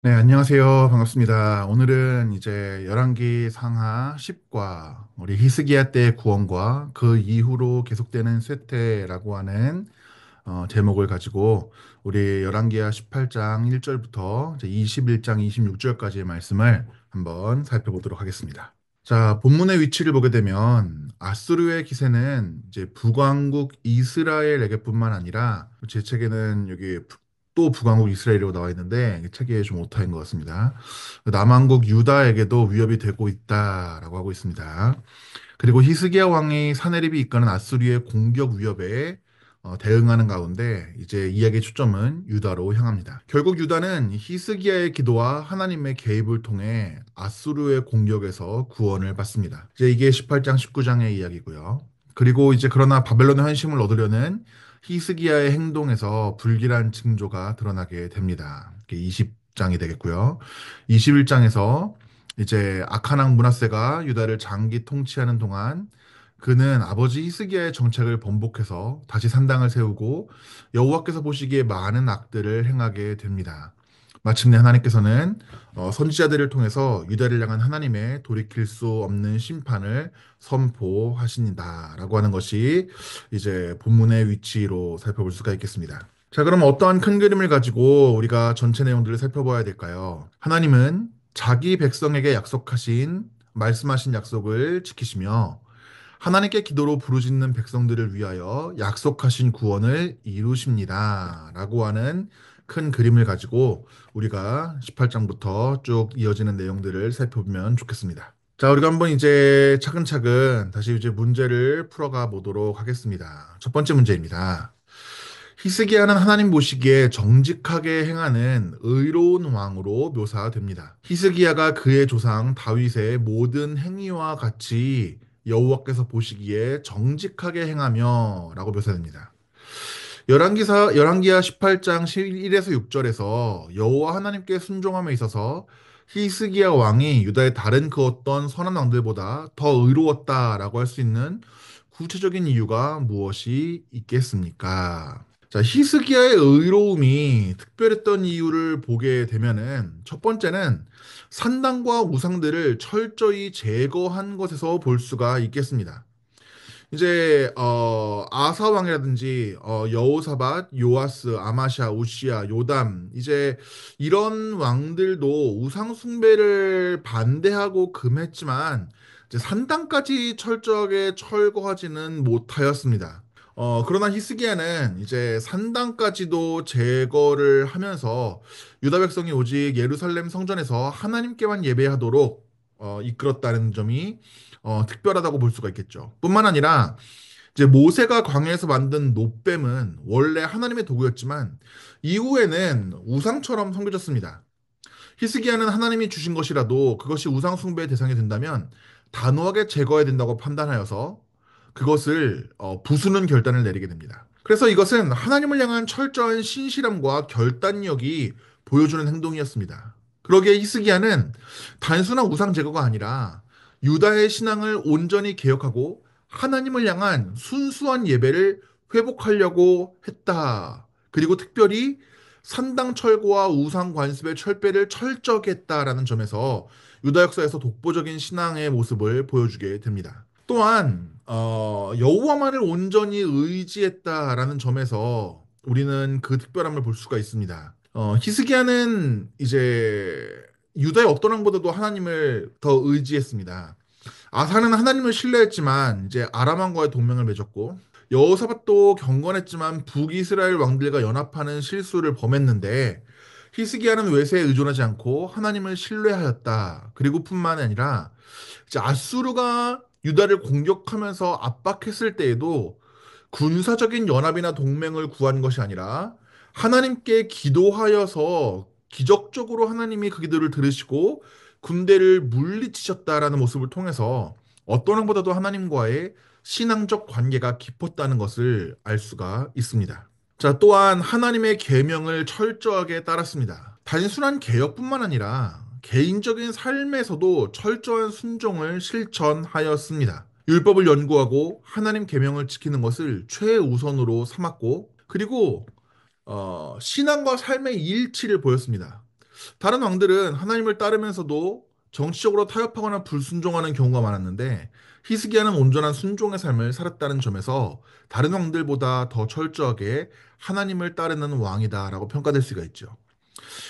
네, 안녕하세요. 반갑습니다. 오늘은 이제 열왕기 상하 10과 우리 히스기야 때의 구원과 그 이후로 계속되는 쇠퇴라고 하는 제목을 가지고 우리 열왕기하 18장 1절부터 21장 26절까지의 말씀을 한번 살펴보도록 하겠습니다. 자, 본문의 위치를 보게 되면 아수르의 기세는 이제 북왕국 이스라엘에게뿐만 아니라 제 책에는 여기 또 북왕국 이스라엘이라고 나와 있는데 책에 좀 오타인 것 같습니다. 남왕국 유다에게도 위협이 되고 있다라고 하고 있습니다. 그리고 히스기야 왕이 사네립이 이끄는 아수리의 공격 위협에 대응하는 가운데 이제 이야기의 초점은 유다로 향합니다. 결국 유다는 히스기야의 기도와 하나님의 개입을 통해 아수르의 공격에서 구원을 받습니다. 이제 이게 18장, 19장의 이야기고요. 그리고 이제 그러나 바벨론의 환심을 얻으려는 히스기야의 행동에서 불길한 징조가 드러나게 됩니다. 이게 20장이 되겠고요. 21장에서 이제 아칸 왕 므낫세가 유다를 장기 통치하는 동안 그는 아버지 히스기야의 정책을 번복해서 다시 산당을 세우고 여호와께서 보시기에 많은 악들을 행하게 됩니다. 마침내 하나님께서는 선지자들을 통해서 유다를 향한 하나님의 돌이킬 수 없는 심판을 선포하신다라고 하는 것이 이제 본문의 위치로 살펴볼 수가 있겠습니다. 자, 그럼 어떠한 큰 그림을 가지고 우리가 전체 내용들을 살펴봐야 될까요? 하나님은 자기 백성에게 말씀하신 약속을 지키시며 하나님께 기도로 부르짖는 백성들을 위하여 약속하신 구원을 이루십니다. 라고 하는 큰 그림을 가지고 우리가 18장부터 쭉 이어지는 내용들을 살펴보면 좋겠습니다. 자, 우리가 한번 이제 차근차근 다시 이제 문제를 풀어가 보도록 하겠습니다. 첫 번째 문제입니다. 히스기야는 하나님 보시기에 정직하게 행하는 의로운 왕으로 묘사됩니다. 히스기야가 그의 조상 다윗의 모든 행위와 같이 여호와께서 보시기에 정직하게 행하며라고 묘사됩니다. 열왕기하 18장 1에서 6절에서 여호와 하나님께 순종함에 있어서 히스기야 왕이 유다의 다른 그 어떤 선한 왕들보다 더 의로웠다라고 할 수 있는 구체적인 이유가 무엇이 있겠습니까? 자, 히스기야의 의로움이 특별했던 이유를 보게 되면은 첫 번째는 산당과 우상들을 철저히 제거한 것에서 볼 수가 있겠습니다. 이제 아사 왕이라든지 여호사밧, 요아스, 아마샤, 우시야, 요담 이제 이런 왕들도 우상 숭배를 반대하고 금했지만 이제 산당까지 철저하게 철거하지는 못하였습니다. 그러나 히스기야는 이제 산당까지도 제거를 하면서 유다 백성이 오직 예루살렘 성전에서 하나님께만 예배하도록 이끌었다는 점이 특별하다고 볼 수가 있겠죠. 뿐만 아니라 이제 모세가 광야에서 만든 노뱀은 원래 하나님의 도구였지만 이후에는 우상처럼 섬겨졌습니다. 히스기야는 하나님이 주신 것이라도 그것이 우상 숭배의 대상이 된다면 단호하게 제거해야 된다고 판단하여서 그것을 부수는 결단을 내리게 됩니다. 그래서 이것은 하나님을 향한 철저한 신실함과 결단력이 보여주는 행동이었습니다. 그러기에 히스기야는 단순한 우상 제거가 아니라 유다의 신앙을 온전히 개혁하고 하나님을 향한 순수한 예배를 회복하려고 했다. 그리고 특별히 산당 철거와 우상 관습의 철폐를 철저하게 했다라는 점에서 유다 역사에서 독보적인 신앙의 모습을 보여주게 됩니다. 또한 여호와만을 온전히 의지했다라는 점에서 우리는 그 특별함을 볼 수가 있습니다. 히스기야는 이제 유다의 어떤 왕보다도 하나님을 더 의지했습니다. 아사는 하나님을 신뢰했지만 이제 아람 왕과의 동맹을 맺었고 여호사밧도 경건했지만 북이스라엘 왕들과 연합하는 실수를 범했는데 히스기야는 외세에 의존하지 않고 하나님을 신뢰하였다. 그리고 뿐만 아니라 이제 아수르가 유다를 공격하면서 압박했을 때에도 군사적인 연합이나 동맹을 구한 것이 아니라 하나님께 기도하여서 기적적으로 하나님이 그 기도를 들으시고 군대를 물리치셨다라는 모습을 통해서 어떤 왕보다도 하나님과의 신앙적 관계가 깊었다는 것을 알 수가 있습니다. 자, 또한 하나님의 계명을 철저하게 따랐습니다. 단순한 개혁뿐만 아니라 개인적인 삶에서도 철저한 순종을 실천하였습니다. 율법을 연구하고 하나님 계명을 지키는 것을 최우선으로 삼았고, 그리고 신앙과 삶의 일치를 보였습니다. 다른 왕들은 하나님을 따르면서도 정치적으로 타협하거나 불순종하는 경우가 많았는데 히스기야는 온전한 순종의 삶을 살았다는 점에서 다른 왕들보다 더 철저하게 하나님을 따르는 왕이다라고 평가될 수가 있죠.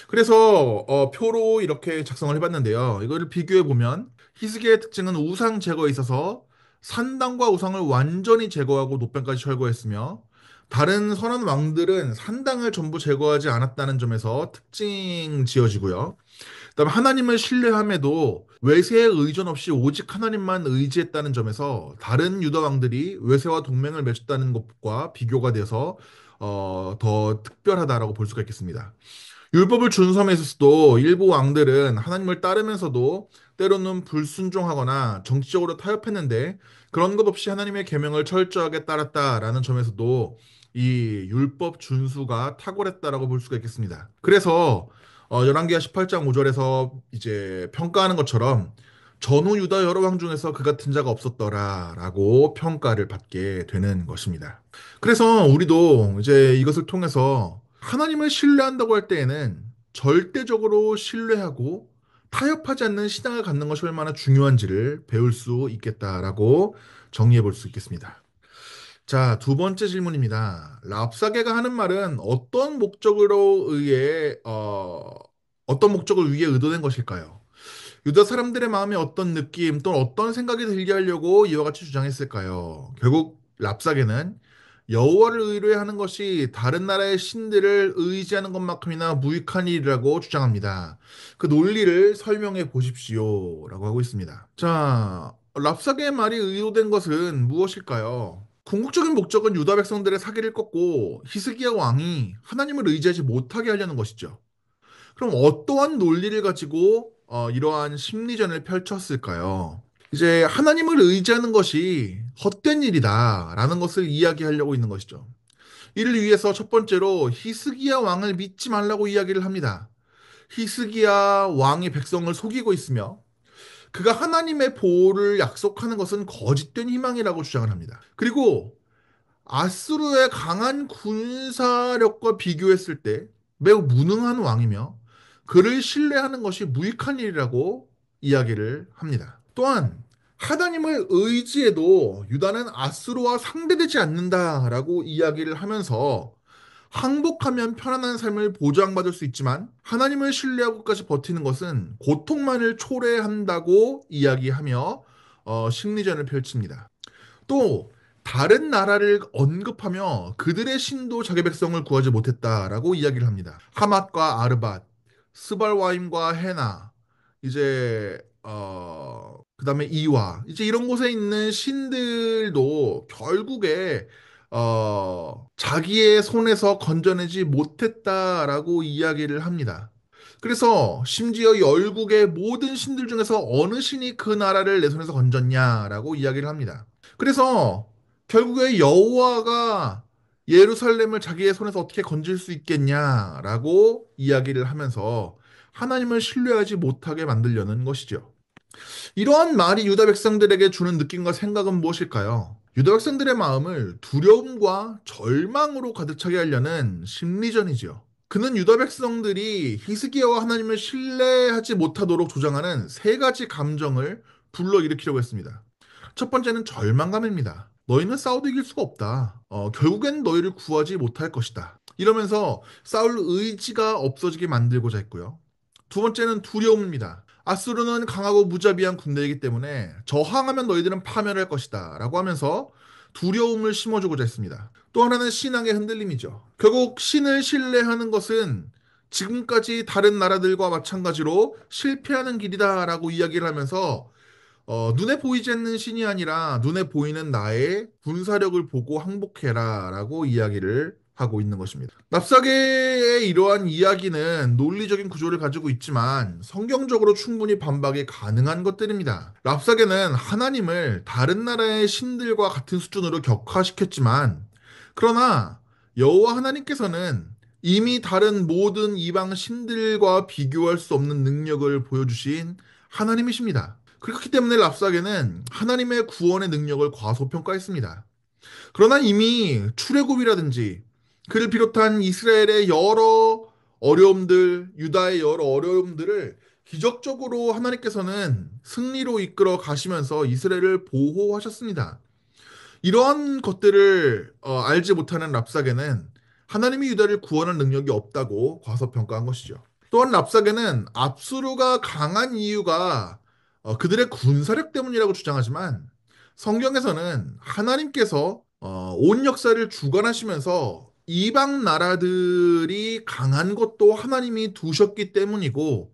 그래서 표로 이렇게 작성을 해봤는데요. 이거를 비교해 보면 히스기야의 특징은 우상 제거에 있어서 산당과 우상을 완전히 제거하고 노병까지 철거했으며 다른 선한 왕들은 산당을 전부 제거하지 않았다는 점에서 특징 지어지고요. 그다음에 하나님을 신뢰함에도 외세에 의존 없이 오직 하나님만 의지했다는 점에서 다른 유다 왕들이 외세와 동맹을 맺었다는 것과 비교가 돼서 더 특별하다라고 볼 수가 있겠습니다. 율법을 준수함에 있어서도 일부 왕들은 하나님을 따르면서도 때로는 불순종하거나 정치적으로 타협했는데 그런 것 없이 하나님의 계명을 철저하게 따랐다라는 점에서도 이 율법 준수가 탁월했다라고 볼 수가 있겠습니다. 그래서 열왕기하 18장 5절에서 이제 평가하는 것처럼 전후 유다 여러 왕 중에서 그 같은 자가 없었더라라고 평가를 받게 되는 것입니다. 그래서 우리도 이제 이것을 통해서 하나님을 신뢰한다고 할 때에는 절대적으로 신뢰하고 타협하지 않는 신앙을 갖는 것이 얼마나 중요한지를 배울 수 있겠다라고 정리해 볼 수 있겠습니다. 자, 두 번째 질문입니다. 랍사게가 하는 말은 어떤 목적을 위해 의도된 것일까요? 유다 사람들의 마음에 어떤 느낌 또는 어떤 생각이 들게 하려고 이와 같이 주장했을까요? 결국 랍사게는 여호와를 의뢰하는 것이 다른 나라의 신들을 의지하는 것만큼이나 무익한 일이라고 주장합니다. 그 논리를 설명해 보십시오라고 하고 있습니다. 자, 랍사게의 말이 의도된 것은 무엇일까요? 궁극적인 목적은 유다 백성들의 사기를 꺾고 히스기야 왕이 하나님을 의지하지 못하게 하려는 것이죠. 그럼 어떠한 논리를 가지고 이러한 심리전을 펼쳤을까요? 이제 하나님을 의지하는 것이 헛된 일이다라는 것을 이야기하려고 있는 것이죠. 이를 위해서 첫 번째로 히스기야 왕을 믿지 말라고 이야기를 합니다. 히스기야 왕이 백성을 속이고 있으며 그가 하나님의 보호를 약속하는 것은 거짓된 희망이라고 주장을 합니다. 그리고 아수르의 강한 군사력과 비교했을 때 매우 무능한 왕이며 그를 신뢰하는 것이 무익한 일이라고 이야기를 합니다. 또한 하나님을 의지해도 유다는 아수르와 상대되지 않는다라고 이야기를 하면서 항복하면 편안한 삶을 보장받을 수 있지만 하나님을 신뢰하고까지 버티는 것은 고통만을 초래한다고 이야기하며 심리전을 펼칩니다. 또 다른 나라를 언급하며 그들의 신도 자기 백성을 구하지 못했다라고 이야기를 합니다. 하맛과 아르밧, 스발와임과 헤나, 이제 그다음에 이와 이제 이런 곳에 있는 신들도 결국에 자기의 손에서 건져내지 못했다라고 이야기를 합니다. 그래서 심지어 열국의 모든 신들 중에서 어느 신이 그 나라를 내 손에서 건졌냐라고 이야기를 합니다. 그래서 결국에 여호와가 예루살렘을 자기의 손에서 어떻게 건질 수 있겠냐라고 이야기를 하면서 하나님을 신뢰하지 못하게 만들려는 것이죠. 이러한 말이 유다 백성들에게 주는 느낌과 생각은 무엇일까요? 유다 백성들의 마음을 두려움과 절망으로 가득 차게 하려는 심리전이지요. 그는 유다 백성들이 히스기야와 하나님을 신뢰하지 못하도록 조장하는 세 가지 감정을 불러일으키려고 했습니다. 첫 번째는 절망감입니다. 너희는 싸워도 이길 수가 없다. 결국엔 너희를 구하지 못할 것이다. 이러면서 싸울 의지가 없어지게 만들고자 했고요. 두 번째는 두려움입니다. 아수르는 강하고 무자비한 군대이기 때문에 저항하면 너희들은 파멸할 것이다. 라고 하면서 두려움을 심어주고자 했습니다. 또 하나는 신앙의 흔들림이죠. 결국 신을 신뢰하는 것은 지금까지 다른 나라들과 마찬가지로 실패하는 길이다라고 이야기를 하면서 눈에 보이지 않는 신이 아니라 눈에 보이는 나의 군사력을 보고 항복해라 라고 이야기를 하고 있는 것입니다. 납사계의 이러한 이야기는 논리적인 구조를 가지고 있지만 성경적으로 충분히 반박이 가능한 것들입니다. 랍사계는 하나님을 다른 나라의 신들과 같은 수준으로 격화시켰지만 그러나 여호와 하나님께서는 이미 다른 모든 이방 신들과 비교할 수 없는 능력을 보여주신 하나님이십니다. 그렇기 때문에 랍사게는 하나님의 구원의 능력을 과소평가했습니다. 그러나 이미 출애굽이라든지 그를 비롯한 이스라엘의 여러 유다의 여러 어려움들을 기적적으로 하나님께서는 승리로 이끌어 가시면서 이스라엘을 보호하셨습니다. 이러한 것들을 알지 못하는 랍사게는 하나님이 유다를 구원할 능력이 없다고 과소평가한 것이죠. 또한 랍사게는 압수르가 강한 이유가 그들의 군사력 때문이라고 주장하지만 성경에서는 하나님께서 온 역사를 주관하시면서 이방 나라들이 강한 것도 하나님이 두셨기 때문이고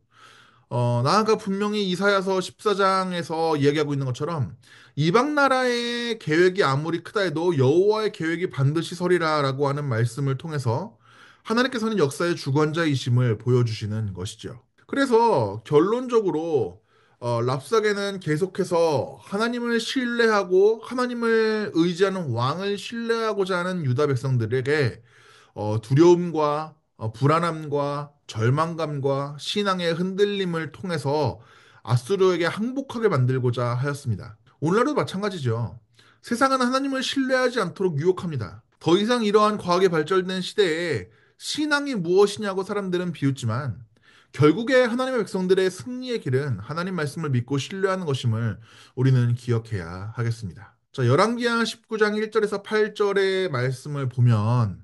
나아가 분명히 이사야서 14장에서 이야기하고 있는 것처럼 이방 나라의 계획이 아무리 크다 해도 여호와의 계획이 반드시 서리라라고 하는 말씀을 통해서 하나님께서는 역사의 주관자이심을 보여주시는 것이죠. 그래서 결론적으로 랍사게는 계속해서 하나님을 신뢰하고 하나님을 의지하는 왕을 신뢰하고자 하는 유다 백성들에게 두려움과 불안함과 절망감과 신앙의 흔들림을 통해서 아수르에게 항복하게 만들고자 하였습니다. 오늘날도 마찬가지죠. 세상은 하나님을 신뢰하지 않도록 유혹합니다. 더 이상 이러한 과학이 발전된 시대에 신앙이 무엇이냐고 사람들은 비웃지만 결국에 하나님의 백성들의 승리의 길은 하나님 말씀을 믿고 신뢰하는 것임을 우리는 기억해야 하겠습니다. 자, 열왕기하 19장 1절에서 8절의 말씀을 보면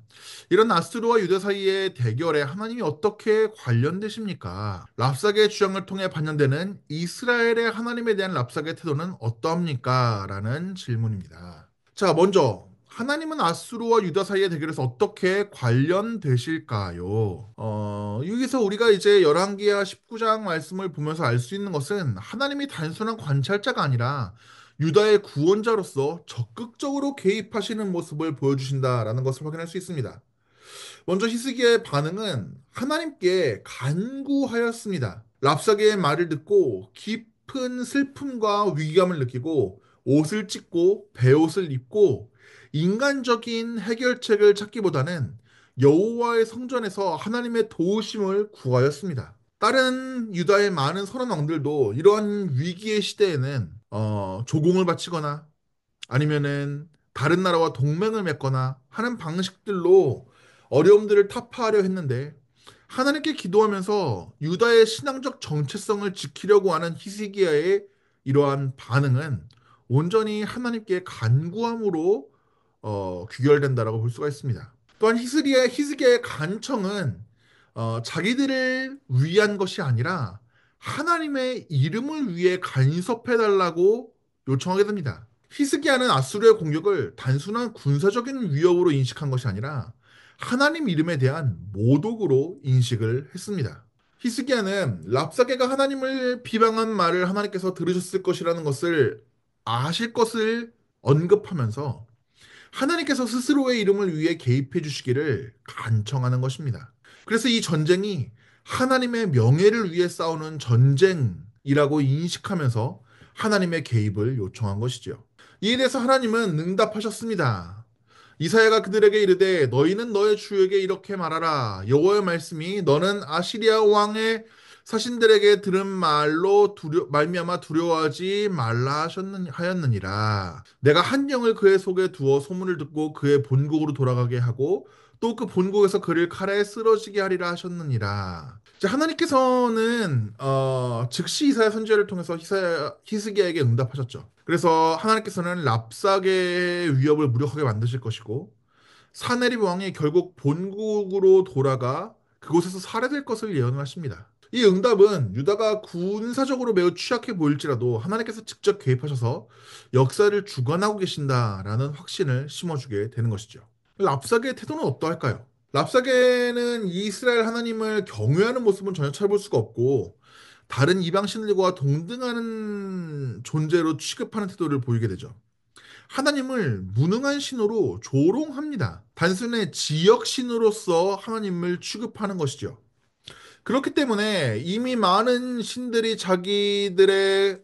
이런 아수르와 유다 사이의 대결에 하나님이 어떻게 관련되십니까? 랍사게의 주장을 통해 반영되는 이스라엘의 하나님에 대한 랍사게의 태도는 어떠합니까? 라는 질문입니다. 자, 먼저 하나님은 아수르와 유다 사이의 대결에서 어떻게 관련되실까요? 여기서 우리가 이제 열왕기하 19장 말씀을 보면서 알 수 있는 것은 하나님이 단순한 관찰자가 아니라 유다의 구원자로서 적극적으로 개입하시는 모습을 보여주신다라는 것을 확인할 수 있습니다. 먼저 히스기야의 반응은 하나님께 간구하였습니다. 랍사게의 말을 듣고 깊은 슬픔과 위기감을 느끼고 옷을 찢고 베옷을 입고 인간적인 해결책을 찾기보다는 여호와의 성전에서 하나님의 도우심을 구하였습니다. 다른 유다의 많은 선원 왕들도 이러한 위기의 시대에는 조공을 바치거나 아니면은 다른 나라와 동맹을 맺거나 하는 방식들로 어려움들을 타파하려 했는데 하나님께 기도하면서 유다의 신앙적 정체성을 지키려고 하는 히스기야의 이러한 반응은 온전히 하나님께 간구함으로 귀결된다라고 볼 수가 있습니다. 또한 히스기야의 간청은 자기들을 위한 것이 아니라 하나님의 이름을 위해 간섭해달라고 요청하게 됩니다. 히스기야는 아수르의 공격을 단순한 군사적인 위협으로 인식한 것이 아니라 하나님 이름에 대한 모독으로 인식을 했습니다. 히스기야는 랍사게가 하나님을 비방한 말을 하나님께서 들으셨을 것이라는 것을 아실 것을 언급하면서 하나님께서 스스로의 이름을 위해 개입해 주시기를 간청하는 것입니다. 그래서 이 전쟁이 하나님의 명예를 위해 싸우는 전쟁이라고 인식하면서 하나님의 개입을 요청한 것이죠. 이에 대해서 하나님은 응답하셨습니다. 이사야가 그들에게 이르되 너희는 너의 주에게 이렇게 말하라. 여호와의 말씀이 너는 아시리아 왕의 사신들에게 들은 말로 말미암아 두려워하지 말라 하였느니라. 내가 한 영을 그의 속에 두어 소문을 듣고 그의 본국으로 돌아가게 하고 또 그 본국에서 그를 칼에 쓰러지게 하리라 하셨느니라. 자, 하나님께서는 즉시 이사야 선지자를 통해서 히스기야에게 응답하셨죠. 그래서 하나님께서는 랍사게의 위협을 무력하게 만드실 것이고 사네립 왕이 결국 본국으로 돌아가 그곳에서 살해될 것을 예언하십니다. 이 응답은 유다가 군사적으로 매우 취약해 보일지라도 하나님께서 직접 개입하셔서 역사를 주관하고 계신다라는 확신을 심어주게 되는 것이죠. 랍사게의 태도는 어떠할까요? 랍사게는 이스라엘 하나님을 경외하는 모습은 전혀 찾아볼 수가 없고 다른 이방 신들과 동등하는 존재로 취급하는 태도를 보이게 되죠. 하나님을 무능한 신으로 조롱합니다. 단순히 지역 신으로서 하나님을 취급하는 것이죠. 그렇기 때문에 이미 많은 신들이 자기들의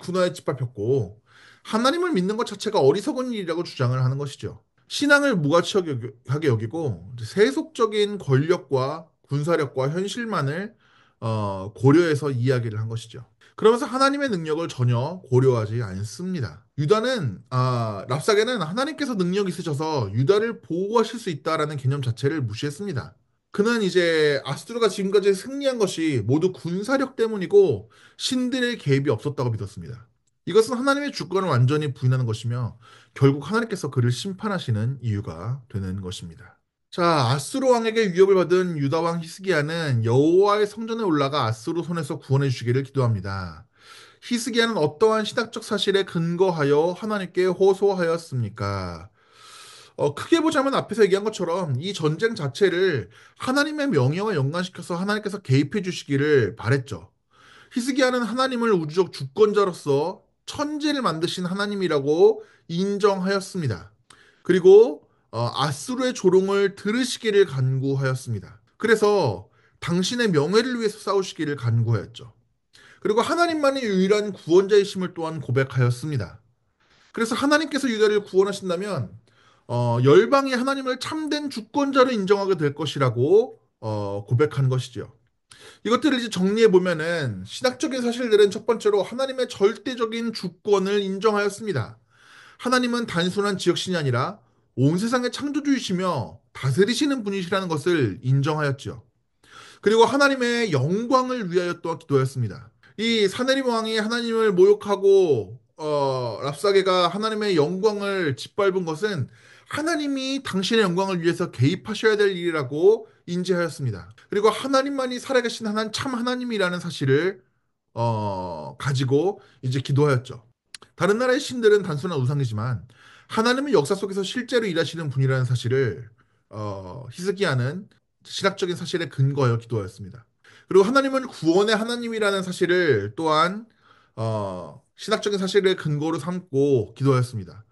군화에 짓밟혔고 하나님을 믿는 것 자체가 어리석은 일이라고 주장을 하는 것이죠. 신앙을 무가치하게 여기고 세속적인 권력과 군사력과 현실만을 고려해서 이야기를 한 것이죠. 그러면서 하나님의 능력을 전혀 고려하지 않습니다. 랍사게는 하나님께서 능력이 있으셔서 유다를 보호하실 수 있다라는 개념 자체를 무시했습니다. 그는 이제 아수르가 지금까지 승리한 것이 모두 군사력 때문이고 신들의 개입이 없었다고 믿었습니다. 이것은 하나님의 주권을 완전히 부인하는 것이며 결국 하나님께서 그를 심판하시는 이유가 되는 것입니다. 자, 아수르 왕에게 위협을 받은 유다 왕 히스기야는 여호와의 성전에 올라가 아수르 손에서 구원해 주시기를 기도합니다. 히스기야는 어떠한 신학적 사실에 근거하여 하나님께 호소하였습니까? 크게 보자면 앞에서 얘기한 것처럼 이 전쟁 자체를 하나님의 명예와 연관시켜서 하나님께서 개입해 주시기를 바랬죠. 히스기야는 하나님을 우주적 주권자로서 천지를 만드신 하나님이라고 인정하였습니다. 그리고 아수르의 조롱을 들으시기를 간구하였습니다. 그래서 당신의 명예를 위해서 싸우시기를 간구하였죠. 그리고 하나님만이 유일한 구원자이심을 또한 고백하였습니다. 그래서 하나님께서 유다를 구원하신다면 열방이 하나님을 참된 주권자로 인정하게 될 것이라고 고백한 것이죠. 이것들을 이제 정리해 보면은 신학적인 사실들은 첫 번째로 하나님의 절대적인 주권을 인정하였습니다. 하나님은 단순한 지역신이 아니라 온 세상의 창조주이시며 다스리시는 분이시라는 것을 인정하였죠. 그리고 하나님의 영광을 위하여 또한 기도하였습니다. 이 사내림 왕이 하나님을 모욕하고 랍사게가 하나님의 영광을 짓밟은 것은 하나님이 당신의 영광을 위해서 개입하셔야 될 일이라고 인지하였습니다. 그리고 하나님만이 살아계신 하나님 참 하나님이라는 사실을 가지고 이제 기도하였죠. 다른 나라의 신들은 단순한 우상이지만 하나님은 역사 속에서 실제로 일하시는 분이라는 사실을 히스기야는 신학적인 사실에 근거하여 기도하였습니다. 그리고 하나님은 구원의 하나님이라는 사실을 또한 신학적인 사실을 근거로 삼고 기도하였습니다.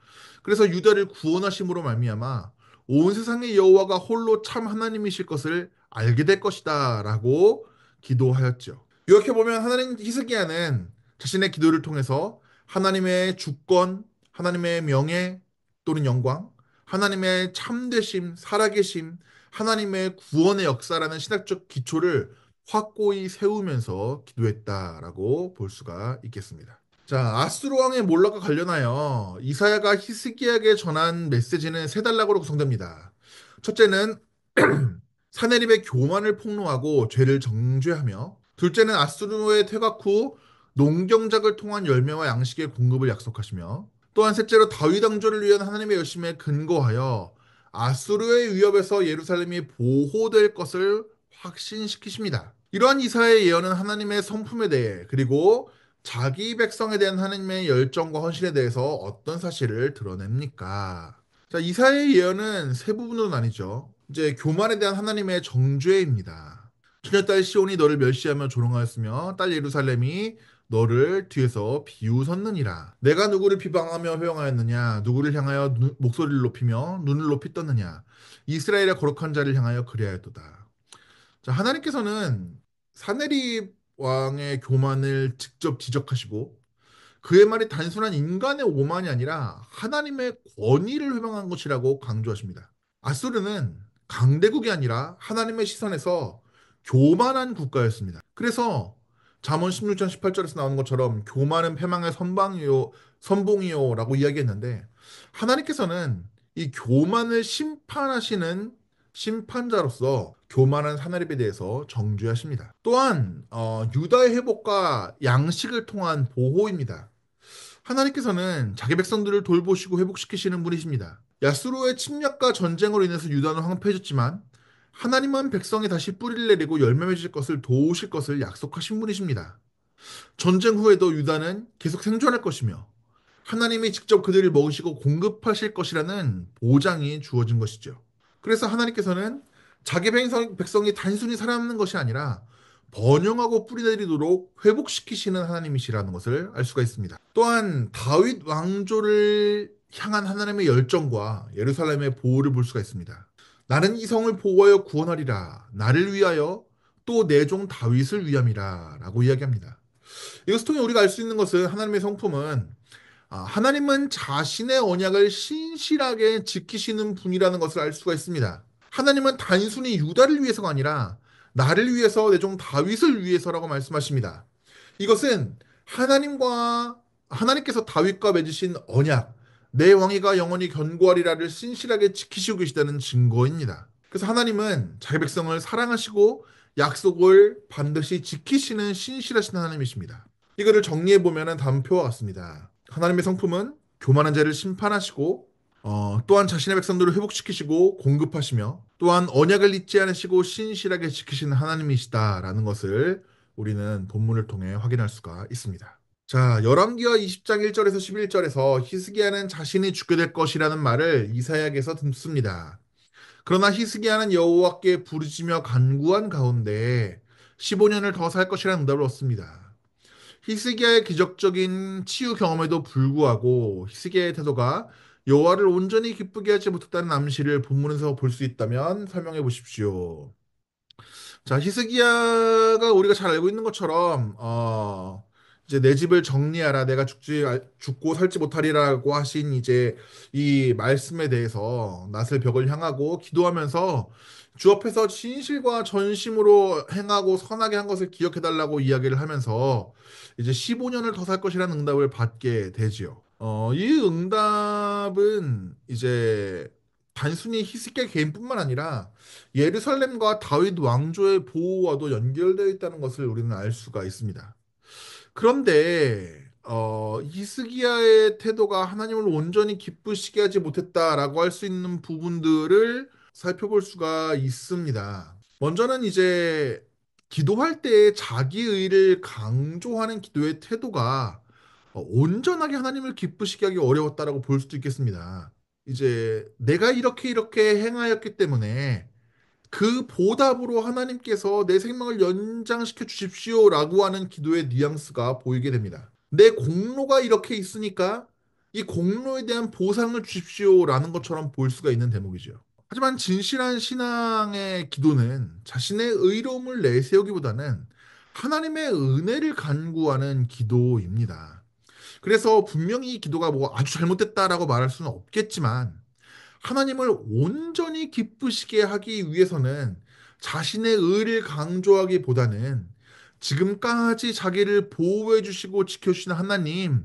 그래서 유다를 구원하심으로 말미암아 온 세상의 여호와가 홀로 참 하나님이실 것을 알게 될 것이다라고 기도하였죠. 이렇게 보면 하나님 히스기야는 자신의 기도를 통해서 하나님의 주권, 하나님의 명예 또는 영광, 하나님의 참되심, 살아계심, 하나님의 구원의 역사라는 신학적 기초를 확고히 세우면서 기도했다라고 볼 수가 있겠습니다. 자, 아수르 왕의 몰락과 관련하여 이사야가 히스기야에게 전한 메시지는 세 단락으로 구성됩니다. 첫째는 사내립의 교만을 폭로하고 죄를 정죄하며, 둘째는 아수르의 퇴각 후 농경작을 통한 열매와 양식의 공급을 약속하시며, 또한 셋째로 다윗 왕조를 위한 하나님의 열심에 근거하여 아수르의 위협에서 예루살렘이 보호될 것을 확신시키십니다. 이러한 이사의 예언은 하나님의 성품에 대해, 그리고 자기 백성에 대한 하나님의 열정과 헌신에 대해서 어떤 사실을 드러냅니까? 자, 이사의 예언은 세 부분으로 나뉘죠. 이제 교만에 대한 하나님의 정죄입니다. 처녀딸 시온이 너를 멸시하며 조롱하였으며 딸 예루살렘이 너를 뒤에서 비웃었느니라. 내가 누구를 비방하며 회영하였느냐? 누구를 향하여 목소리를 높이며 눈을 높이 떴느냐? 이스라엘의 거룩한 자를 향하여 그리하였도다. 자, 하나님께서는 사내립 왕의 교만을 직접 지적하시고 그의 말이 단순한 인간의 오만이 아니라 하나님의 권위를 회방한 것이라고 강조하십니다. 아수르는 강대국이 아니라 하나님의 시선에서 교만한 국가였습니다. 그래서 잠언 16장 18절에서 나오는 것처럼 교만은 패망의 선봉이요라고 이야기했는데 하나님께서는 이 교만을 심판하시는 심판자로서 교만한 사나립에 대해서 정죄하십니다. 또한 유다의 회복과 양식을 통한 보호입니다. 하나님께서는 자기 백성들을 돌보시고 회복시키시는 분이십니다. 야스로의 침략과 전쟁으로 인해서 유다는 황폐해졌지만 하나님은 백성이 다시 뿌리를 내리고 열매 맺을 것을 도우실 것을 약속하신 분이십니다. 전쟁 후에도 유다는 계속 생존할 것이며 하나님이 직접 그들을 먹으시고 공급하실 것이라는 보장이 주어진 것이죠. 그래서 하나님께서는 자기 백성이 단순히 살아남는 것이 아니라 번영하고 뿌리내리도록 회복시키시는 하나님이시라는 것을 알 수가 있습니다. 또한 다윗 왕조를 향한 하나님의 열정과 예루살렘의 보호를 볼 수가 있습니다. 나는 이 성을 보호하여 구원하리라. 나를 위하여 또 내 종 다윗을 위함이라 라고 이야기합니다. 이것을 통해 우리가 알 수 있는 것은 하나님의 성품은 하나님은 자신의 언약을 신실하게 지키시는 분이라는 것을 알 수가 있습니다. 하나님은 단순히 유다를 위해서가 아니라 나를 위해서 내 종 다윗을 위해서라고 말씀하십니다. 이것은 하나님께서 다윗과 맺으신 언약, 내 왕위가 영원히 견고하리라를 신실하게 지키시고 계시다는 증거입니다. 그래서 하나님은 자기 백성을 사랑하시고 약속을 반드시 지키시는 신실하신 하나님이십니다. 이거를 정리해 보면 다음 표와 같습니다. 하나님의 성품은 교만한 자를 심판하시고 또한 자신의 백성들을 회복시키시고 공급하시며 또한 언약을 잊지 않으시고 신실하게 지키시는 하나님이시다라는 것을 우리는 본문을 통해 확인할 수가 있습니다. 자, 열왕기하 20장 1절에서 11절에서 히스기야는 자신이 죽게 될 것이라는 말을 이사야에게서 듣습니다. 그러나 히스기야는 여호와께 부르짖며 간구한 가운데 15년을 더 살 것이라는 응답을 얻습니다. 히스기야의 기적적인 치유 경험에도 불구하고 히스기야의 태도가 여호와를 온전히 기쁘게 하지 못했다는 암시를 본문에서 볼 수 있다면 설명해 보십시오. 자, 히스기야가 우리가 잘 알고 있는 것처럼 이제 내 집을 정리하라 내가 죽고 살지 못하리라고 하신 이제 이 말씀에 대해서 낫을 벽을 향하고 기도하면서 주 앞에서 진실과 전심으로 행하고 선하게 한 것을 기억해 달라고 이야기를 하면서 이제 15년을 더 살 것이라는 응답을 받게 되지요. 이 응답은 이제 단순히 히스기야 개인뿐만 아니라 예루살렘과 다윗 왕조의 보호와도 연결되어 있다는 것을 우리는 알 수가 있습니다. 그런데 히스기야의 태도가 하나님을 온전히 기쁘시게 하지 못했다라고 할 수 있는 부분들을 살펴볼 수가 있습니다. 먼저는 이제 기도할 때 자기 의를 강조하는 기도의 태도가 온전하게 하나님을 기쁘시게 하기 어려웠다라고 볼 수도 있겠습니다. 이제 내가 이렇게 행하였기 때문에 그 보답으로 하나님께서 내 생명을 연장시켜 주십시오라고 하는 기도의 뉘앙스가 보이게 됩니다. 내 공로가 이렇게 있으니까 이 공로에 대한 보상을 주십시오라는 것처럼 볼 수가 있는 대목이죠. 하지만 진실한 신앙의 기도는 자신의 의로움을 내세우기보다는 하나님의 은혜를 간구하는 기도입니다. 그래서 분명히 이 기도가 뭐 아주 잘못됐다라고 말할 수는 없겠지만 하나님을 온전히 기쁘시게 하기 위해서는 자신의 의를 강조하기보다는 지금까지 자기를 보호해 주시고 지켜주시는 하나님,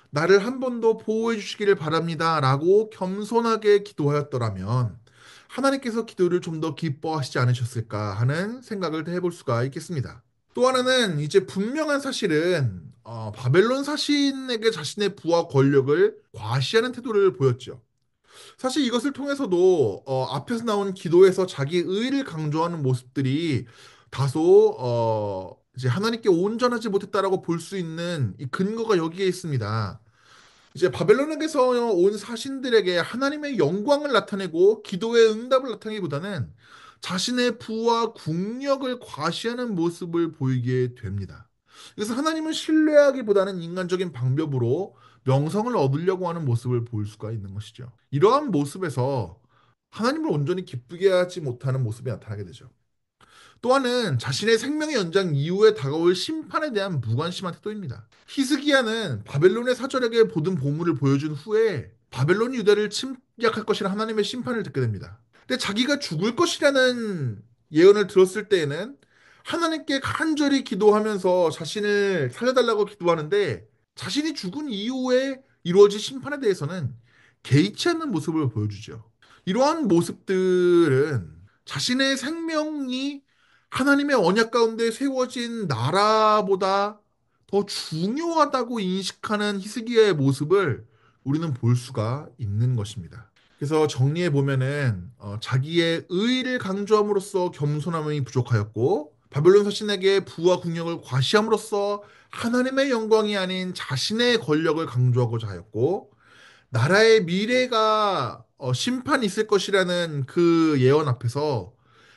나를 한 번 더 보호해 주시기를 바랍니다. 라고 겸손하게 기도하였더라면 하나님께서 기도를 좀 더 기뻐하시지 않으셨을까 하는 생각을 해볼 수가 있겠습니다. 또 하나는 이제 분명한 사실은 바벨론 사신에게 자신의 부와 권력을 과시하는 태도를 보였죠. 사실 이것을 통해서도 앞에서 나온 기도에서 자기 의를 강조하는 모습들이 다소 이제 하나님께 온전하지 못했다라고 볼 수 있는 이 근거가 여기에 있습니다. 이제 바벨론에게서 온 사신들에게 하나님의 영광을 나타내고 기도의 응답을 나타내기보다는 자신의 부와 국력을 과시하는 모습을 보이게 됩니다. 그래서 하나님을 신뢰하기보다는 인간적인 방법으로 명성을 얻으려고 하는 모습을 볼 수가 있는 것이죠. 이러한 모습에서 하나님을 온전히 기쁘게 하지 못하는 모습이 나타나게 되죠. 또한은 자신의 생명의 연장 이후에 다가올 심판에 대한 무관심한 태도입니다. 히스기야는 바벨론의 사절에게 모든 보물을 보여준 후에 바벨론이 유다를 침략할 것이라 하나님의 심판을 듣게 됩니다. 근데 자기가 죽을 것이라는 예언을 들었을 때에는 하나님께 간절히 기도하면서 자신을 살려달라고 기도하는데 자신이 죽은 이후에 이루어질 심판에 대해서는 개의치 않는 모습을 보여주죠. 이러한 모습들은 자신의 생명이 하나님의 언약 가운데 세워진 나라보다 더 중요하다고 인식하는 히스기야의 모습을 우리는 볼 수가 있는 것입니다. 그래서 정리해 보면은 자기의 의를 강조함으로써 겸손함이 부족하였고 바벨론 서신에게 부와 국력을 과시함으로써 하나님의 영광이 아닌 자신의 권력을 강조하고자 하였고 나라의 미래가 심판이 있을 것이라는 그 예언 앞에서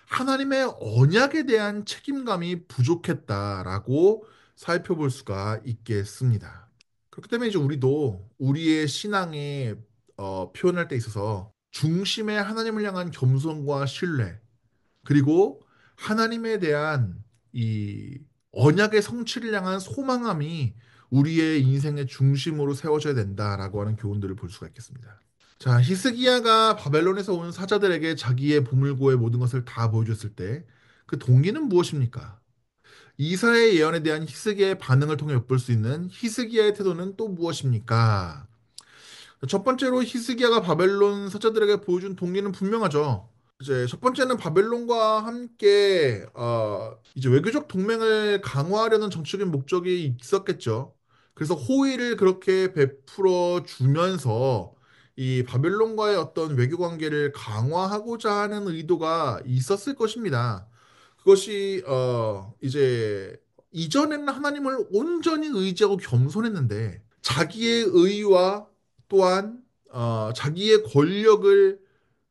하나님의 언약에 대한 책임감이 부족했다라고 살펴볼 수가 있겠습니다. 그렇기 때문에 이제 우리도 우리의 신앙에 표현할 때 있어서 중심에 하나님을 향한 겸손과 신뢰 그리고 하나님에 대한 이 언약의 성취를 향한 소망함이 우리의 인생의 중심으로 세워져야 된다라고 하는 교훈들을 볼 수가 있겠습니다. 자, 히스기야가 바벨론에서 온 사자들에게 자기의 보물고의 모든 것을 다 보여줬을 때 그 동기는 무엇입니까? 이사의 예언에 대한 히스기야의 반응을 통해 엿볼 수 있는 히스기야의 태도는 또 무엇입니까? 첫 번째로 히스기야가 바벨론 사자들에게 보여준 동기는 분명하죠. 이제 첫 번째는 바벨론과 함께 이제 외교적 동맹을 강화하려는 정치적인 목적이 있었겠죠. 그래서 호의를 그렇게 베풀어 주면서 이 바벨론과의 어떤 외교 관계를 강화하고자 하는 의도가 있었을 것입니다. 그것이 이제 이전에는 하나님을 온전히 의지하고 겸손했는데 자기의 의와 또한 자기의 권력을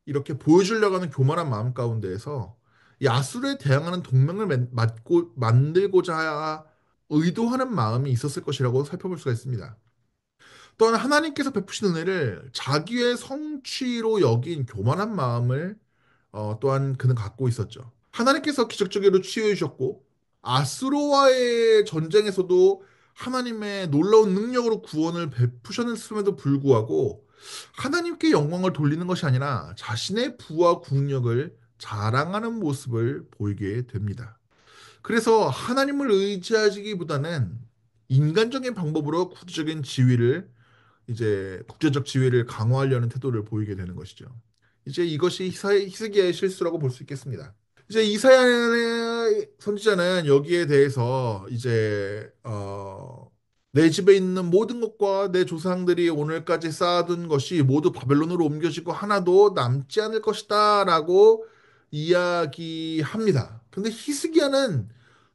이렇게 보여주려고 하는 교만한 마음 가운데에서 야술에 대항하는 동맹을 만들고자 의도하는 마음이 있었을 것이라고 살펴볼 수가 있습니다. 또한 하나님께서 베푸신 은혜를 자기의 성취로 여긴 교만한 마음을 또한 그는 갖고 있었죠. 하나님께서 기적적으로 치유해 주셨고 아수르와의 전쟁에서도 하나님의 놀라운 능력으로 구원을 베푸셨음에도 불구하고 하나님께 영광을 돌리는 것이 아니라 자신의 부와 국력을 자랑하는 모습을 보이게 됩니다. 그래서 하나님을 의지하기보다는 인간적인 방법으로 국제적 지위를 강화하려는 태도를 보이게 되는 것이죠. 이제 이것이 히스기야의 실수라고 볼 수 있겠습니다. 이제 이사야 선지자는 여기에 대해서 이제 내 집에 있는 모든 것과 내 조상들이 오늘까지 쌓아둔 것이 모두 바벨론으로 옮겨지고 하나도 남지 않을 것이다라고 이야기합니다. 근데 히스기야는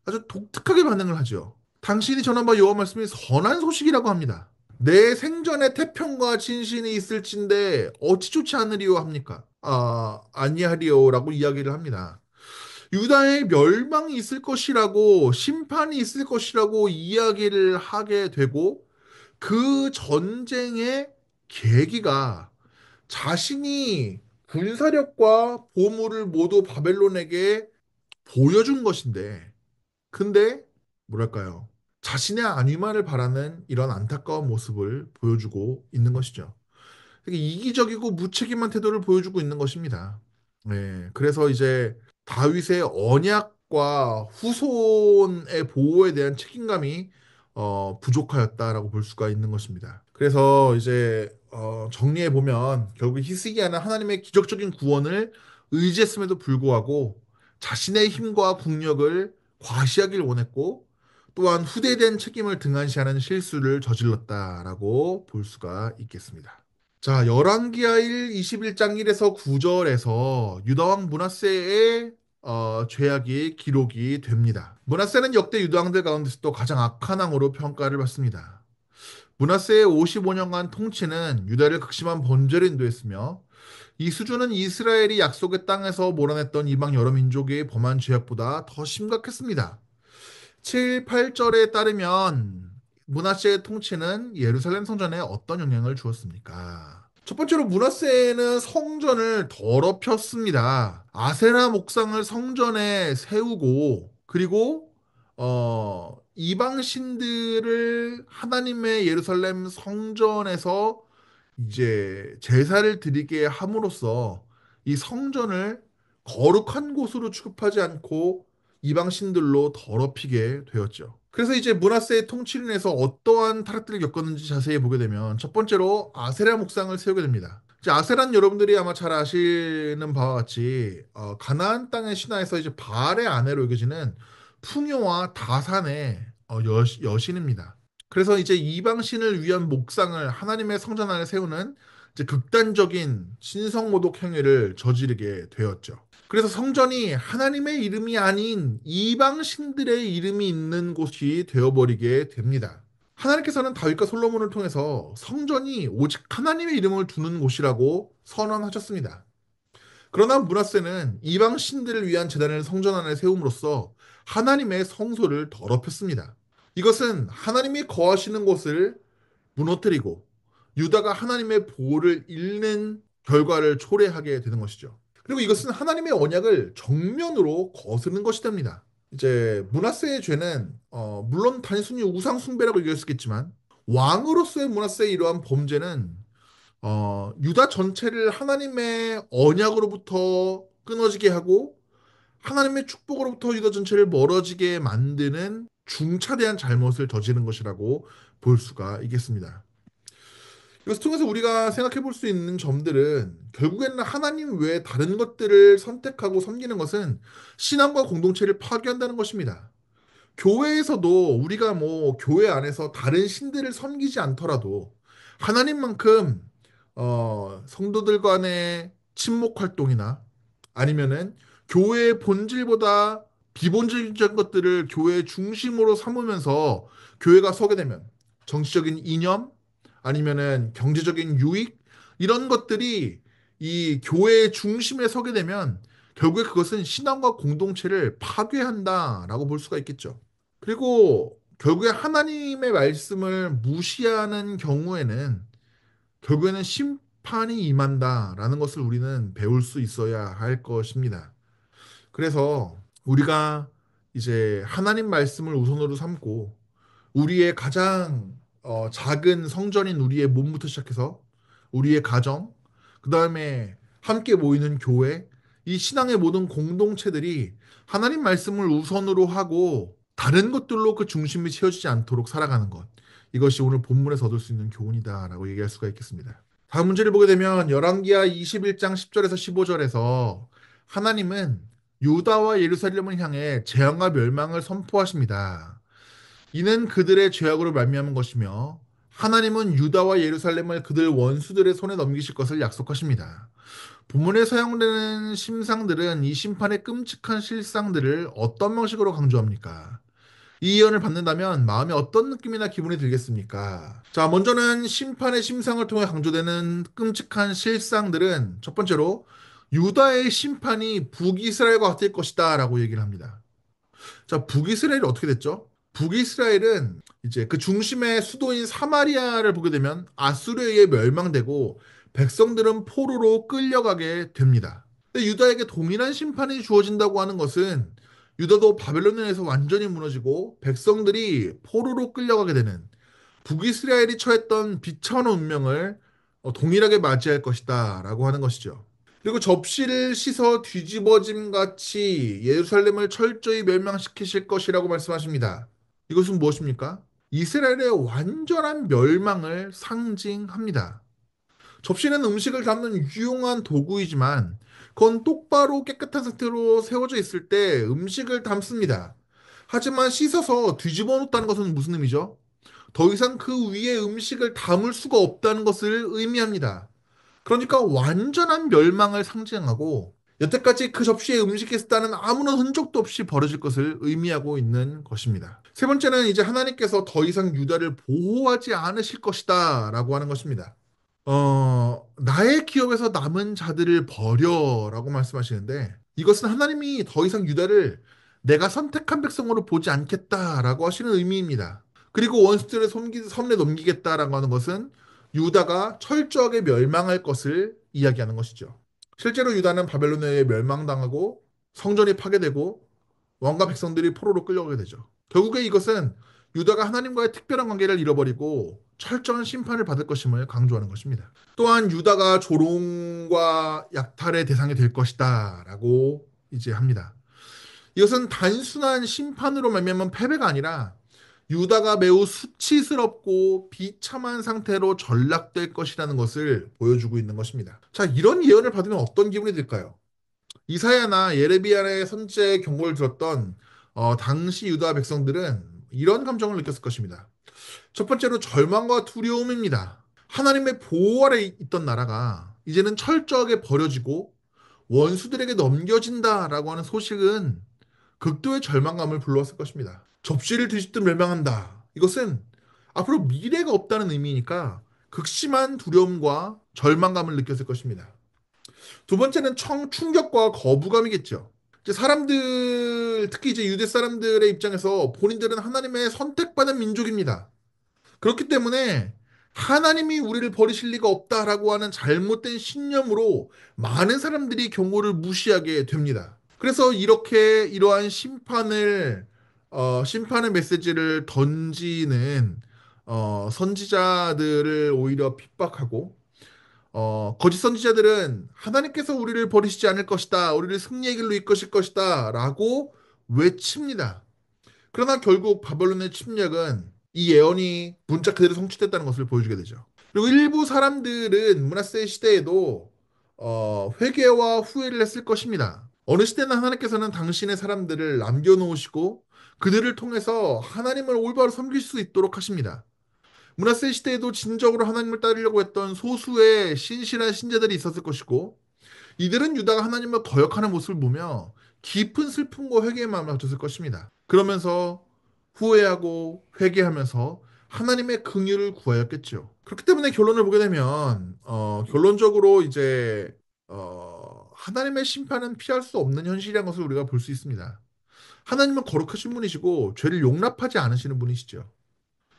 아주 독특하게 반응을 하죠. 당신이 전한 바 여호와 말씀이 선한 소식이라고 합니다. 내 생전에 태평과 진신이 있을진데 어찌 좋지 않으리요 합니까? 아니하리요라고 이야기를 합니다. 유다의 멸망이 있을 것이라고 심판이 있을 것이라고 이야기를 하게 되고 그 전쟁의 계기가 자신이 군사력과 보물을 모두 바벨론에게 보여준 것인데 근데 뭐랄까요? 자신의 안위만을 바라는 이런 안타까운 모습을 보여주고 있는 것이죠. 되게 이기적이고 무책임한 태도를 보여주고 있는 것입니다. 네, 그래서 이제 다윗의 언약과 후손의 보호에 대한 책임감이 부족하였다라고 볼 수가 있는 것입니다. 그래서 이제 정리해 보면 결국 히스기야는 하나님의 기적적인 구원을 의지했음에도 불구하고 자신의 힘과 국력을 과시하길 원했고 또한 후대에 대한 책임을 등한시하는 실수를 저질렀다라고 볼 수가 있겠습니다. 자, 열왕기하일 21장 1에서 9절에서 유다왕 므낫세의 죄악이 기록이 됩니다. 므낫세는 역대 유다왕들 가운데서도 가장 악한 왕으로 평가를 받습니다. 므낫세의 55년간 통치는 유다를 극심한 번제를 인도했으며 이 수준은 이스라엘이 약속의 땅에서 몰아냈던 이방 여러 민족의 범한 죄악보다 더 심각했습니다. 7, 8절에 따르면 므낫세의 통치는 예루살렘 성전에 어떤 영향을 주었습니까? 첫 번째로 므낫세는 성전을 더럽혔습니다. 아세라 목상을 성전에 세우고 그리고 이방 신들을 하나님의 예루살렘 성전에서 이제 제사를 드리게 함으로써 이 성전을 거룩한 곳으로 취급하지 않고 이방 신들로 더럽히게 되었죠. 그래서 이제 므낫세의 통치로 인해서 어떠한 타락들을 겪었는지 자세히 보게 되면 첫 번째로 아세라 목상을 세우게 됩니다. 이제 아세라는 여러분들이 아마 잘 아시는 바와 같이 가나안 땅의 신화에서 이제 바알의 아내로 여겨지는 풍요와 다산의 여신입니다. 그래서 이제 이방신을 위한 목상을 하나님의 성전 안에 세우는 이제 극단적인 신성모독 행위를 저지르게 되었죠. 그래서 성전이 하나님의 이름이 아닌 이방 신들의 이름이 있는 곳이 되어버리게 됩니다. 하나님께서는 다윗과 솔로몬을 통해서 성전이 오직 하나님의 이름을 두는 곳이라고 선언하셨습니다. 그러나 므낫세는 이방 신들을 위한 제단을 성전 안에 세움으로써 하나님의 성소를 더럽혔습니다. 이것은 하나님이 거하시는 곳을 무너뜨리고 유다가 하나님의 보호를 잃는 결과를 초래하게 되는 것이죠. 그리고 이것은 하나님의 언약을 정면으로 거스르는 것이 됩니다. 이제 므낫세의 죄는 물론 단순히 우상 숭배라고 얘기할 수 있겠지만 왕으로서의 므낫세의 이러한 범죄는 유다 전체를 하나님의 언약으로부터 끊어지게 하고 하나님의 축복으로부터 유다 전체를 멀어지게 만드는 중차대한 잘못을 저지른 것이라고 볼 수가 있겠습니다. 이것을 통해서 우리가 생각해 볼 수 있는 점들은 결국에는 하나님 외에 다른 것들을 선택하고 섬기는 것은 신앙과 공동체를 파괴한다는 것입니다. 교회에서도 우리가 뭐 교회 안에서 다른 신들을 섬기지 않더라도 하나님만큼 성도들 간의 친목 활동이나 아니면은 교회의 본질보다 비본질적인 것들을 교회의 중심으로 삼으면서 교회가 서게 되면 정치적인 이념 아니면은 경제적인 유익 이런 것들이 이 교회의 중심에 서게 되면 결국에 그것은 신앙과 공동체를 파괴한다라고 볼 수가 있겠죠. 그리고 결국에 하나님의 말씀을 무시하는 경우에는 결국에는 심판이 임한다라는 것을 우리는 배울 수 있어야 할 것입니다. 그래서 우리가 이제 하나님 말씀을 우선으로 삼고 우리의 가장 작은 성전인 우리의 몸부터 시작해서 우리의 가정, 그 다음에 함께 모이는 교회, 이 신앙의 모든 공동체들이 하나님 말씀을 우선으로 하고 다른 것들로 그 중심이 채워지지 않도록 살아가는 것. 이것이 오늘 본문에서 얻을 수 있는 교훈이다라고 얘기할 수가 있겠습니다. 다음 문제를 보게 되면 열왕기하 21장 10절에서 15절에서 하나님은 유다와 예루살렘을 향해 재앙과 멸망을 선포하십니다. 이는 그들의 죄악으로 말미암은 것이며 하나님은 유다와 예루살렘을 그들 원수들의 손에 넘기실 것을 약속하십니다. 본문에 사용되는 심상들은 이 심판의 끔찍한 실상들을 어떤 방식으로 강조합니까? 이 예언을 받는다면 마음에 어떤 느낌이나 기분이 들겠습니까? 자, 먼저는 심판의 심상을 통해 강조되는 끔찍한 실상들은 첫 번째로 유다의 심판이 북이스라엘과 같을 것이다 라고 얘기를 합니다. 자, 북이스라엘이 어떻게 됐죠? 북이스라엘은 이제 그 중심의 수도인 사마리아를 보게 되면 아수르에 의해 멸망되고 백성들은 포로로 끌려가게 됩니다. 근데 유다에게 동일한 심판이 주어진다고 하는 것은 유다도 바벨론에서 완전히 무너지고 백성들이 포로로 끌려가게 되는 북이스라엘이 처했던 비참한 운명을 동일하게 맞이할 것이다 라고 하는 것이죠. 그리고 접시를 씻어 뒤집어짐 같이 예루살렘을 철저히 멸망시키실 것이라고 말씀하십니다. 이것은 무엇입니까? 이스라엘의 완전한 멸망을 상징합니다. 접시는 음식을 담는 유용한 도구이지만 그건 똑바로 깨끗한 상태로 세워져 있을 때 음식을 담습니다. 하지만 씻어서 뒤집어 놓다는 것은 무슨 의미죠? 더 이상 그 위에 음식을 담을 수가 없다는 것을 의미합니다. 그러니까 완전한 멸망을 상징하고 여태까지 그 접시에 음식이 있었다는 아무런 흔적도 없이 버려질 것을 의미하고 있는 것입니다. 세 번째는 이제 하나님께서 더 이상 유다를 보호하지 않으실 것이다 라고 하는 것입니다. 나의 기업에서 남은 자들을 버려라고 말씀하시는데 이것은 하나님이 더 이상 유다를 내가 선택한 백성으로 보지 않겠다라고 하시는 의미입니다. 그리고 원수들의 손에 넘기겠다라고 하는 것은 유다가 철저하게 멸망할 것을 이야기하는 것이죠. 실제로 유다는 바벨론에 의해 멸망당하고 성전이 파괴되고 왕과 백성들이 포로로 끌려가게 되죠. 결국에 이것은 유다가 하나님과의 특별한 관계를 잃어버리고 철저한 심판을 받을 것임을 강조하는 것입니다. 또한 유다가 조롱과 약탈의 대상이 될 것이다 라고 이제 합니다. 이것은 단순한 심판으로 말미암은 패배가 아니라 유다가 매우 수치스럽고 비참한 상태로 전락될 것이라는 것을 보여주고 있는 것입니다. 자, 이런 예언을 받으면 어떤 기분이 들까요? 이사야나 예레미야의 선지자의 경고를 들었던 당시 유다 백성들은 이런 감정을 느꼈을 것입니다. 첫 번째로 절망과 두려움입니다. 하나님의 보호 아래 있던 나라가 이제는 철저하게 버려지고 원수들에게 넘겨진다라고 하는 소식은 극도의 절망감을 불러왔을 것입니다. 접시를 뒤집듯 멸망한다. 이것은 앞으로 미래가 없다는 의미니까 극심한 두려움과 절망감을 느꼈을 것입니다. 두 번째는 충격과 거부감이겠죠. 이제 사람들, 특히 이제 유대 사람들의 입장에서 본인들은 하나님의 선택받은 민족입니다. 그렇기 때문에 하나님이 우리를 버리실 리가 없다라고 하는 잘못된 신념으로 많은 사람들이 경고를 무시하게 됩니다. 그래서 이렇게 이러한 심판의 메시지를 던지는 선지자들을 오히려 핍박하고 거짓 선지자들은 하나님께서 우리를 버리시지 않을 것이다. 우리를 승리의 길로 이끄실 것이다. 라고 외칩니다. 그러나 결국 바벨론의 침략은 이 예언이 문자 그대로 성취됐다는 것을 보여주게 되죠. 그리고 일부 사람들은 므낫세 시대에도 회개와 후회를 했을 것입니다. 어느 시대나 하나님께서는 당신의 사람들을 남겨놓으시고 그들을 통해서 하나님을 올바로 섬길 수 있도록 하십니다. 므낫세 시대에도 진정으로 하나님을 따르려고 했던 소수의 신실한 신자들이 있었을 것이고 이들은 유다가 하나님을 거역하는 모습을 보며 깊은 슬픔과 회개의 마음을 가졌을 것입니다. 그러면서 후회하고 회개하면서 하나님의 긍휼을 구하였겠죠. 그렇기 때문에 결론을 보게 되면 결론적으로 이제 하나님의 심판은 피할 수 없는 현실이라는 것을 우리가 볼 수 있습니다. 하나님은 거룩하신 분이시고 죄를 용납하지 않으시는 분이시죠.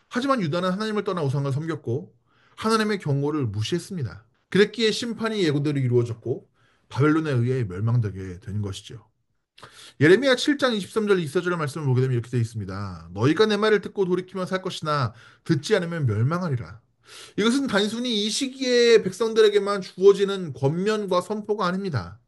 하지만 유다는 하나님을 떠나 우상을 섬겼고 하나님의 경고를 무시했습니다. 그랬기에 심판이 예고대로 이루어졌고 바벨론에 의해 멸망되게 된 것이죠. 예레미야 7장 23절 24절의 말씀을 보게 되면 이렇게 되어 있습니다. 너희가 내 말을 듣고 돌이키면 살 것이나 듣지 않으면 멸망하리라. 이것은 단순히 이 시기에 백성들에게만 주어지는 권면과 선포가 아닙니다.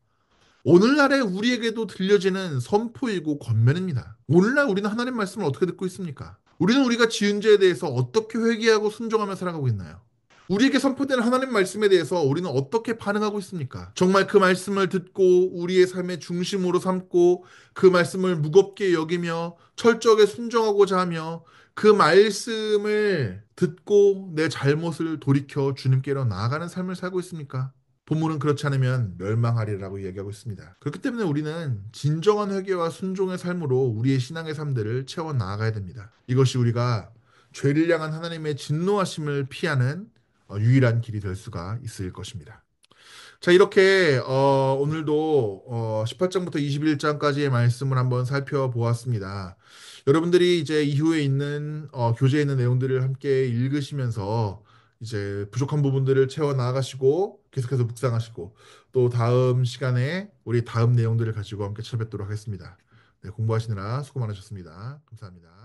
오늘날에 우리에게도 들려지는 선포이고 권면입니다. 오늘날 우리는 하나님 말씀을 어떻게 듣고 있습니까? 우리는 우리가 지은 죄에 대해서 어떻게 회개하고 순종하며 살아가고 있나요? 우리에게 선포되는 하나님 말씀에 대해서 우리는 어떻게 반응하고 있습니까? 정말 그 말씀을 듣고 우리의 삶의 중심으로 삼고 그 말씀을 무겁게 여기며 철저하게 순종하고자 하며 그 말씀을 듣고 내 잘못을 돌이켜 주님께로 나아가는 삶을 살고 있습니까? 본문은 그렇지 않으면 멸망하리라고 얘기하고 있습니다. 그렇기 때문에 우리는 진정한 회개와 순종의 삶으로 우리의 신앙의 삶들을 채워 나아가야 됩니다. 이것이 우리가 죄를 향한 하나님의 진노하심을 피하는 유일한 길이 될 수가 있을 것입니다. 자, 이렇게 오늘도 18장부터 21장까지의 말씀을 한번 살펴보았습니다. 여러분들이 이제 이후에 있는 교재에 있는 내용들을 함께 읽으시면서 이제 부족한 부분들을 채워 나가시고 계속해서 묵상하시고 또 다음 시간에 우리 다음 내용들을 가지고 함께 찾아뵙도록 하겠습니다. 네, 공부하시느라 수고 많으셨습니다. 감사합니다.